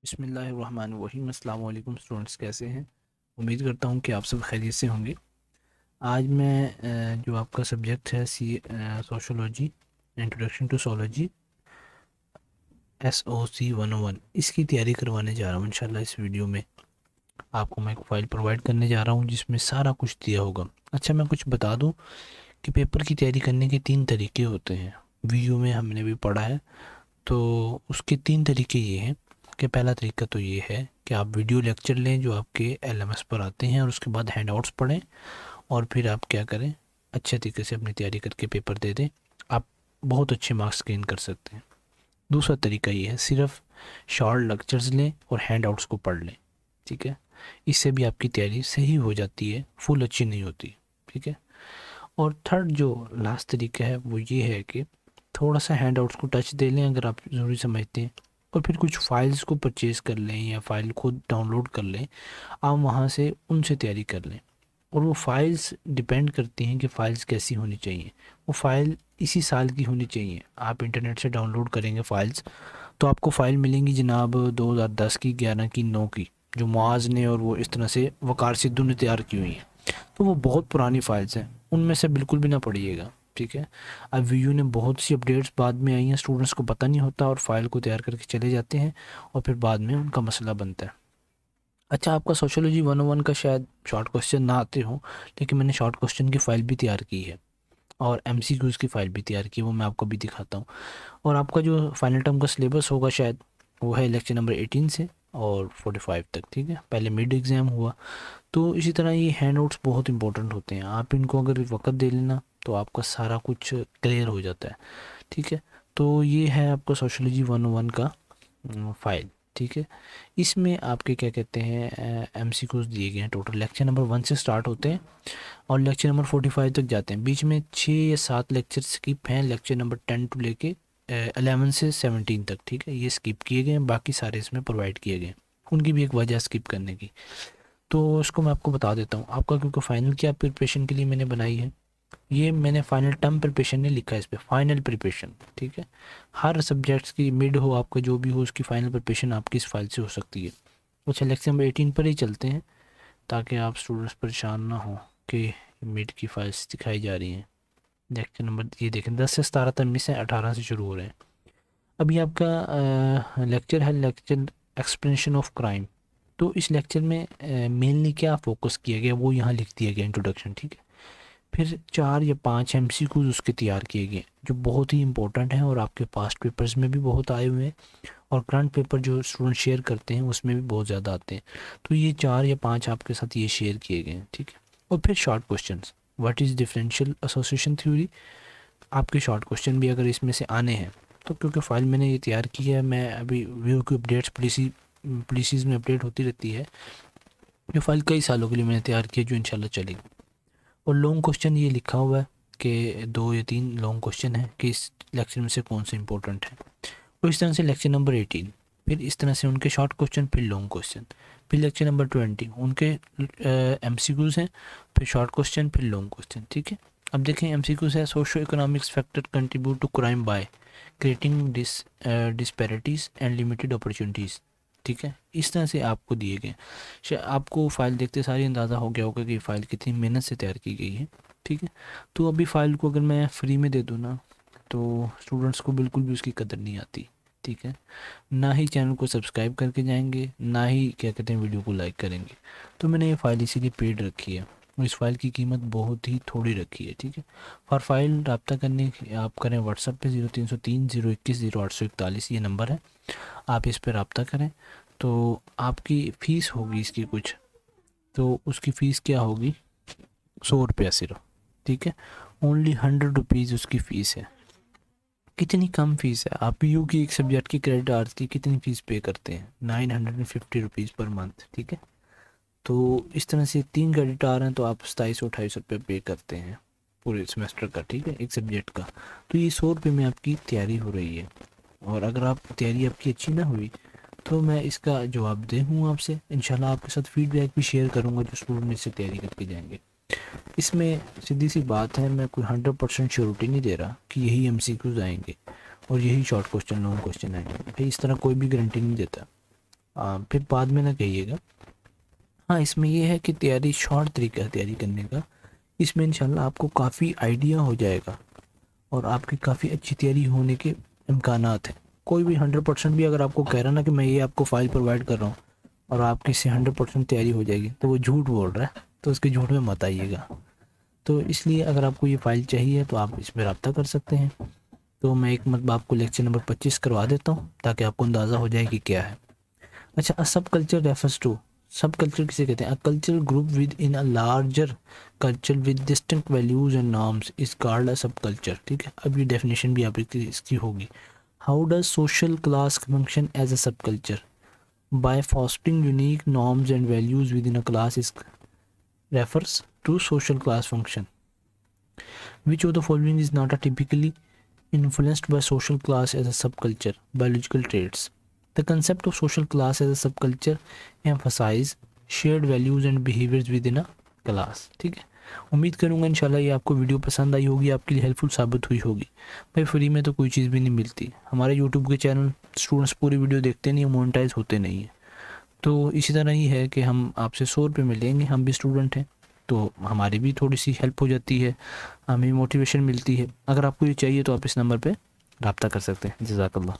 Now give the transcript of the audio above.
बिस्मिल्लाहिर्रहमानिर्रहीम। अस्सलाम वालेकुम स्टूडेंट्स, कैसे हैं? उम्मीद करता हूँ कि आप सब खैरियत से होंगे। आज मैं जो आपका सब्जेक्ट है सोशोलॉजी, इंट्रोडक्शन टू सोलॉजी, SOC 101, इसकी तैयारी करवाने जा रहा हूँ। इंशाल्लाह इस वीडियो में आपको मैं एक फ़ाइल प्रोवाइड करने जा रहा हूँ जिसमें सारा कुछ दिया होगा। अच्छा, मैं कुछ बता दूँ कि पेपर की तैयारी करने के 3 तरीके होते हैं। वीडियो में हमने भी पढ़ा है, तो उसके 3 तरीके ये हैं कि पहला तरीका तो ये है कि आप वीडियो लेक्चर लें जो आपके LMS पर आते हैं, और उसके बाद हैंडआउट्स पढ़ें, और फिर आप क्या करें, अच्छे तरीके से अपनी तैयारी करके पेपर दे दें। आप बहुत अच्छे मार्क्स गेन कर सकते हैं। दूसरा तरीका ये है, सिर्फ शॉर्ट लेक्चर्स लें और हैंडआउट्स को पढ़ लें। ठीक है, इससे भी आपकी तैयारी सही हो जाती है, फुल अच्छी नहीं होती। ठीक है। और थर्ड जो लास्ट तरीका है वो ये है कि थोड़ा सा हैंडआउट्स को टच दे लें अगर आप ज़रूरी समझते हैं, और फिर कुछ फाइल्स को परचेज़ कर लें या फाइल खुद डाउनलोड कर लें। आप वहाँ से उनसे तैयारी कर लें, और वो फाइल्स डिपेंड करती हैं कि फ़ाइल्स कैसी होनी चाहिए। वो फ़ाइल इसी साल की होनी चाहिए। आप इंटरनेट से डाउनलोड करेंगे फ़ाइल्स, तो आपको फ़ाइल मिलेंगी जनाब 2010 की, 11 की, 9 की, जो मुआज़ ने और वो इस तरह से वकार सिद्धू ने तैयार की हुई हैं। तो वो बहुत पुरानी फाइल्स हैं, उनमें से बिल्कुल भी ना पढ़िएगा। ठीक है। अब वीयू ने बहुत सी अपडेट्स बाद में आई हैं, स्टूडेंट्स को पता नहीं होता और फाइल को तैयार करके चले जाते हैं, और फिर बाद में उनका मसला बनता है। अच्छा, आपका सोशोलॉजी 101 का शायद शॉर्ट क्वेश्चन ना आते हो, लेकिन मैंने शॉर्ट क्वेश्चन की फ़ाइल भी तैयार की है और MCQs की फ़ाइल भी तैयार की है, वो मैं आपको भी दिखाता हूँ। और आपका जो फाइनल टर्म का सिलेबस होगा शायद वो है लेक्चर नंबर 18 से और 45 तक। ठीक है, पहले मिड एग्ज़ाम हुआ। तो इसी तरह ये हैंड नोट्स बहुत इंपॉर्टेंट होते हैं। आप इनको अगर वक्त दे लेना तो आपका सारा कुछ क्लियर हो जाता है। ठीक है। तो ये है आपका सोशोलॉजी 101 का फाइल। ठीक है। इसमें आपके क्या कहते हैं, MCQs दिए गए हैं। टोटल लेक्चर नंबर 1 से स्टार्ट होते हैं और लेक्चर नंबर 45 तक जाते हैं। बीच में 6 या 7 लेक्चर स्किप हैं, लेक्चर नंबर 10 टू लेके 11 से 17 तक। ठीक है, ये स्किप किए गए हैं, बाकी सारे इसमें प्रोवाइड किए गए हैं। उनकी भी एक वजह स्किप करने की, तो उसको मैं आपको बता देता हूँ। आपका क्योंकि फ़ाइनल की आप प्रिपरेशन के लिए मैंने बनाई है, ये मैंने फाइनल टर्म प्रिपरेशन नहीं लिखा है इस पर, फाइनल प्रिपरेशन। ठीक है। हर सब्जेक्ट्स की मिड हो आपका जो भी हो, उसकी फाइनल प्रिपरेशन आपकी इस फाइल से हो सकती है। अच्छा, लेक्चर नंबर 18 पर ही चलते हैं ताकि आप स्टूडेंट्स परेशान ना हो कि मिड की फाइल्स दिखाई जा रही हैं। लेक्चर नंबर ये देखें, 10 से 17 तक मिस है, 18 से शुरू हो रहे हैं। अभी आपका लेक्चर है लेक्चर एक्सप्लेनेशन ऑफ क्राइम। तो इस लेक्चर में मेनली क्या फोकस किया गया वो यहाँ लिख दिया गया, इंट्रोडक्शन। ठीक है। फिर 4 या 5 MCQs उसके तैयार किए गए जो बहुत ही इंपॉर्टेंट हैं और आपके पास्ट पेपर्स में भी बहुत आए हुए हैं, और करंट पेपर जो स्टूडेंट शेयर करते हैं उसमें भी बहुत ज़्यादा आते हैं। तो ये 4 या 5 आपके साथ ये शेयर किए गए हैं। ठीक है। और फिर short questions, what is differential association theory, आपके शॉर्ट क्वेश्चन भी अगर इसमें से आने हैं तो, क्योंकि फ़ाइल मैंने ये तैयार की है, मैं अभी व्यू की अपडेट्स पुलिसीज़ में अपडेट होती रहती है। ये फ़ाइल कई सालों के लिए मैंने तैयार की है जो इंशाल्लाह चलेगी। और लॉन्ग क्वेश्चन ये लिखा हुआ है कि 2 या 3 लॉन्ग क्वेश्चन है कि इस लेक्चर में से कौन से इंपॉर्टेंट है। तो इस तरह से लेक्चर नंबर 18, फिर इस तरह से उनके शॉर्ट क्वेश्चन, फिर लॉन्ग क्वेश्चन, फिर लेक्चर नंबर 20 उनके MCQs हैं, फिर शॉर्ट क्वेश्चन, फिर लॉन्ग क्वेश्चन। ठीक है। अब देखें, MCQs है, socio economics factor contribute to crime by creating disparities and limited opportunities. ठीक है, इस तरह से आपको दिए गए। आपको फ़ाइल देखते सारी अंदाज़ा हो गया होगा कि फ़ाइल कितनी मेहनत से तैयार की गई है। ठीक है। तो अभी फ़ाइल को अगर मैं फ्री में दे दूँ ना, तो स्टूडेंट्स को बिल्कुल भी उसकी कदर नहीं आती। ठीक है। ना ही चैनल को सब्सक्राइब करके जाएंगे, ना ही क्या कहते हैं वीडियो को लाइक करेंगे। तो मैंने ये फ़ाइल इसीलिए पेड रखी है, और इस फाइल की कीमत बहुत ही थोड़ी रखी है। ठीक है। फॉर फाइल रब्ता करने आप करें व्हाट्सएप पे 0303 021 0841, ये नंबर है, आप इस पर रब्ता करें। तो आपकी फ़ीस होगी इसकी कुछ, तो उसकी फ़ीस क्या होगी, 100 रुपया सिर्फ। ठीक है। ओनली 100 रुपीज़ उसकी फ़ीस है। कितनी कम फीस है। आप यू की एक सब्जेक्ट की क्रेडिट आवर्स की कितनी फ़ीस पे करते हैं, 950 रुपीज़ पर मंथ। ठीक है। तो इस तरह से 3 क्रेडिट आ रहे हैं तो आप 2700-2800 रुपये पे करते हैं पूरे सेमेस्टर का। ठीक है, एक सब्जेक्ट का। तो ये 100 रुपये में आपकी तैयारी हो रही है, और अगर आप तैयारी आपकी अच्छी ना हुई तो मैं इसका जवाब दे हूँ आपसे। इंशाल्लाह आपके साथ फीडबैक भी शेयर करूँगा जो स्टूडेंट इससे तैयारी करके जाएंगे। इसमें सीधी सी बात है, मैं कोई 100% श्योरिटी नहीं दे रहा कि यही MCQs आएंगे और यही शॉर्ट क्वेश्चन लॉन्ग क्वेश्चन आएंगे भाई, इस तरह कोई भी गारंटी नहीं देता। फिर बाद में ना कहिएगा। हाँ, इसमें ये है कि तैयारी शॉर्ट तरीका है तैयारी करने का। इसमें इंशाल्लाह आपको काफ़ी आइडिया हो जाएगा और आपकी काफ़ी अच्छी तैयारी होने के इम्कानात हैं। कोई भी 100% भी अगर आपको कह रहा ना कि मैं ये आपको फ़ाइल प्रोवाइड कर रहा हूँ और आपकी इससे 100% तैयारी हो जाएगी, तो वो झूठ बोल रहा है, तो उसके झूठ में मत आइएगा। तो इसलिए अगर आपको ये फ़ाइल चाहिए तो आप इसमें रब्ता कर सकते हैं। तो मैं एक मतलब आपको लेक्चर नंबर 25 करवा देता हूँ ताकि आपको अंदाज़ा हो जाए कि क्या है। अच्छा, अ सब कल्चर रेफर्स टू, सब कल्चर किसे कहते हैं? A cultural group with in a larger culture with distinct values and norms is called a सब कल्चर। ठीक है, अब ये डेफिनेशन भी आपकी इसकी होगी। How does social class function as a subculture? By fostering unique norms and values within a class is refers to social class function. Which of the following is not a typically influenced by social class as a subculture? Biological traits. The concept of social class as a subculture emphasize shared values and behaviors within a class. ठीक है, उम्मीद करूँगा इंशाल्लाह ये आपको video पसंद आई होगी, आपके लिए हेल्पफुल साबित हुई होगी। भाई फ्री में तो कोई चीज़ भी नहीं मिलती। हमारे यूट्यूब के चैनल स्टूडेंट्स पूरी वीडियो देखते नहीं, मोनेटाइज होते नहीं है। तो इसी तरह ही है कि हम आपसे 100 रुपये में लेंगे, हम भी स्टूडेंट हैं, तो हमारी भी थोड़ी सी हेल्प हो जाती है, हमें मोटिवेशन मिलती है। अगर आपको ये चाहिए तो आप इस नंबर पे रब्ता कर सकते हैं। जज़ाकल्लाह।